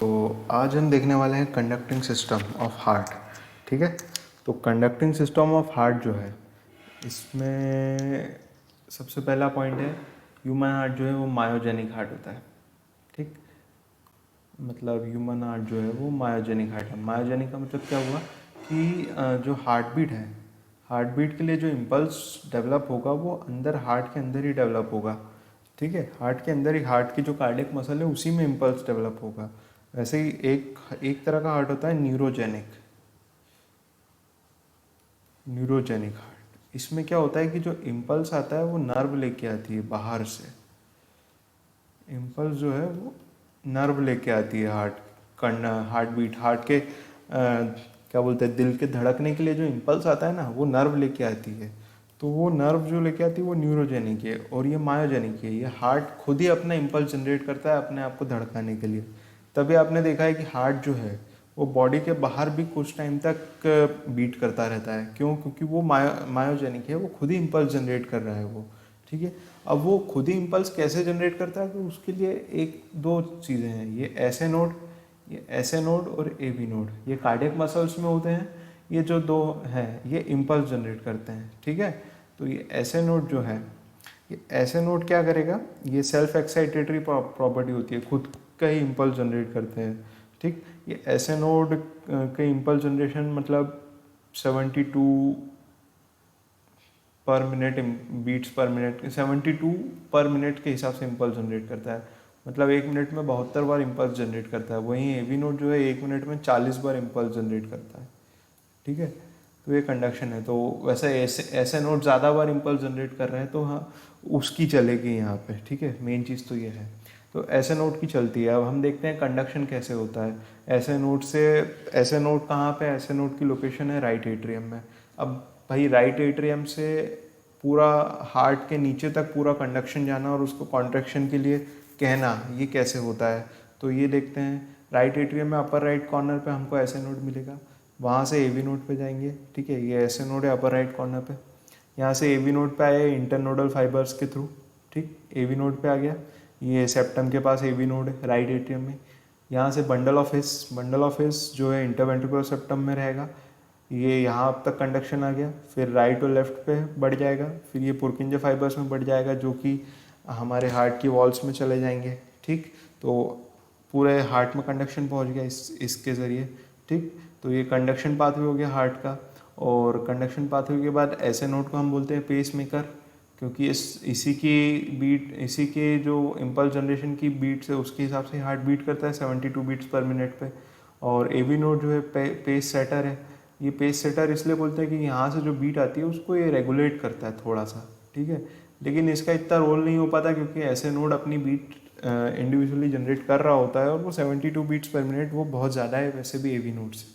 तो आज हम देखने वाले हैं कंडक्टिंग सिस्टम ऑफ हार्ट। ठीक है, तो कंडक्टिंग सिस्टम ऑफ हार्ट जो है, इसमें सबसे पहला पॉइंट है ह्यूमन हार्ट जो है वो मायोजेनिक हार्ट होता है। ठीक, मतलब ह्यूमन हार्ट जो है वो मायोजेनिक हार्ट है। मायोजेनिक का मतलब क्या हुआ कि जो हार्ट बीट है, हार्ट बीट के लिए जो इम्पल्स डेवलप होगा वो अंदर हार्ट के अंदर ही डेवलप होगा। ठीक है, हार्ट के अंदर ही, हार्ट की जो कार्डियक मसल है उसी में इम्पल्स डेवलप होगा। वैसे ही एक तरह का हार्ट होता है न्यूरोजेनिक। न्यूरोजेनिक हार्ट, इसमें क्या होता है कि जो इम्पल्स आता है वो नर्व लेके आती है बाहर से। इम्पल्स जो है वो नर्व लेके आती है हार्ट बीट, हार्ट के क्या बोलते हैं, दिल के धड़कने के लिए जो इम्पल्स आता है ना, वो नर्व लेके आती है। तो वो नर्व जो लेके आती है वो न्यूरोजेनिक है, और ये मायोजेनिक है। ये हार्ट खुद ही अपना इम्पल्स जनरेट करता है अपने आप को धड़काने के लिए। तभी आपने देखा है कि हार्ट जो है वो बॉडी के बाहर भी कुछ टाइम तक बीट करता रहता है। क्यों? क्योंकि वो मायोजेनिक है, वो खुद ही इम्पल्स जनरेट कर रहा है वो। ठीक है, अब वो खुद ही इम्पल्स कैसे जनरेट करता है, तो उसके लिए एक दो चीज़ें हैं। ये एस ए नोड और ए बी नोड, ये कार्डियक मसल्स में होते हैं। ये जो दो हैं ये इम्पल्स जनरेट करते हैं। ठीक है, तो ये एस ए नोड जो है, ये एस ए नोड क्या करेगा, ये सेल्फ एक्साइटेटरी प्रॉपर्टी होती है, खुद का ही इम्पल्स जनरेट करते हैं। ठीक, ये एस ए नोड के इम्पल्स जनरेशन मतलब 72 पर मिनट, बीट्स पर मिनट, 72 पर मिनट के हिसाब से इम्पल्स जनरेट करता है। मतलब 1 मिनट में 72 बार इम्पल्स जनरेट करता है। वहीं एवी नोड जो है 1 मिनट में 40 बार इम्पल्स जनरेट करता है। ठीक है, तो ये कंडक्शन है। तो वैसे ऐसे नोड ज़्यादा बार इम्पल्स जनरेट कर रहे हैं तो हाँ, उसकी चलेगी यहाँ पे। ठीक है, मेन चीज़ तो ये है। तो ऐसे नोड की चलती है। अब हम देखते हैं कंडक्शन कैसे होता है ऐसे नोड से। ऐसे नोड कहाँ पे? ऐसे नोड की लोकेशन है राइट एट्रियम में। अब भाई राइट एट्रियम से पूरा हार्ट के नीचे तक पूरा कंडक्शन जाना और उसको कॉन्ट्रैक्शन के लिए कहना, ये कैसे होता है? तो ये देखते हैं। राइट एट्रियम में अपर राइट कॉर्नर पे हमको ऐसे नोड मिलेगा, वहाँ से एवी नोड पे जाएंगे। ठीक है, ये ऐसे नोड है अपर राइट कॉर्नर पे। यहाँ से एवी नोड पे आए इंटरनोडल फाइबर्स के थ्रू। ठीक, एवी नोड पे आ गया, ये सेप्टम के पास एवी नोड है राइट एट्रियम में। यहाँ से बंडल ऑफ हिस जो है इंटरवेंट्रिकुलर सेप्टम में रहेगा। ये यहाँ अब तक कंडक्शन आ गया, फिर राइट और लेफ्ट पे बढ़ जाएगा, फिर ये पुरकिंजे फाइबर्स में बढ़ जाएगा जो कि हमारे हार्ट की वॉल्स में चले जाएंगे। ठीक, तो पूरे हार्ट में कंडक्शन पहुँच गया इसके ज़रिए। ठीक, तो ये कंडक्शन पाथवे हो गया हार्ट का। और कंडक्शन पाथवे के बाद ऐसे नोड को हम बोलते हैं पेस मेकर, क्योंकि इसी के जो इम्पल्स जनरेशन की बीट्स है उसके हिसाब से हार्ट बीट करता है 72 बीट्स पर मिनट पे। और एवी नोड जो है पेस सेटर है। ये पेस सेटर इसलिए बोलते हैं कि यहाँ से जो बीट आती है उसको ये रेगुलेट करता है थोड़ा सा। ठीक है, लेकिन इसका इतना रोल नहीं हो पाता क्योंकि ऐसे नोड अपनी बीट इंडिविजुअली जनरेट कर रहा होता है, और वो 72 बीट्स पर मिनट वो बहुत ज़्यादा है वैसे भी एवी नोड से।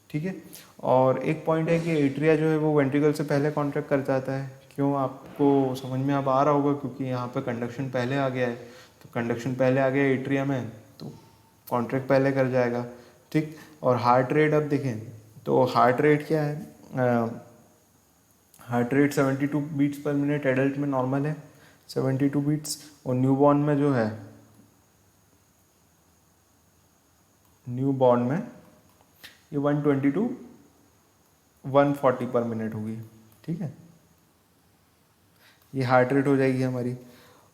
ठीक है, और एक पॉइंट है कि एट्रिया जो है वो वेंट्रिकल से पहले कॉन्ट्रैक्ट कर जाता है। क्यों, आपको समझ में अब आ रहा होगा, क्योंकि यहाँ पे कंडक्शन पहले आ गया है। तो कंडक्शन पहले आ गया एट्रिया में, तो कॉन्ट्रैक्ट पहले कर जाएगा। ठीक, और हार्ट रेट अब देखें तो हार्ट रेट क्या है? Heart rate 72 beats per minute adult में नॉर्मल है, 72 बीट्स। और न्यूबॉर्न में जो है, न्यूबॉर्न में ये 120 टू 140 पर मिनट होगी। ठीक है, ये हार्ट रेट हो जाएगी हमारी।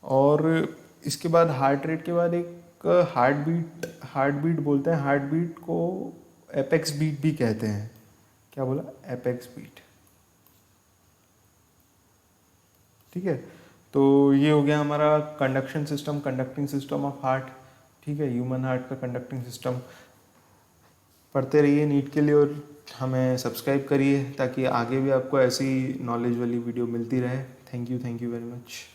और इसके बाद हार्ट रेट के बाद एक हार्ट बीट बोलते हैं। हार्ट बीट को एपेक्स बीट भी कहते हैं। क्या बोला? Apex beat. ठीक है, तो ये हो गया हमारा conduction system, conducting system of heart. ठीक है, ह्यूमन हार्ट का कंडक्टिंग सिस्टम। पढ़ते रहिए नीट के लिए और हमें सब्सक्राइब करिए ताकि आगे भी आपको ऐसी नॉलेज वाली वीडियो मिलती रहे। Thank you very much.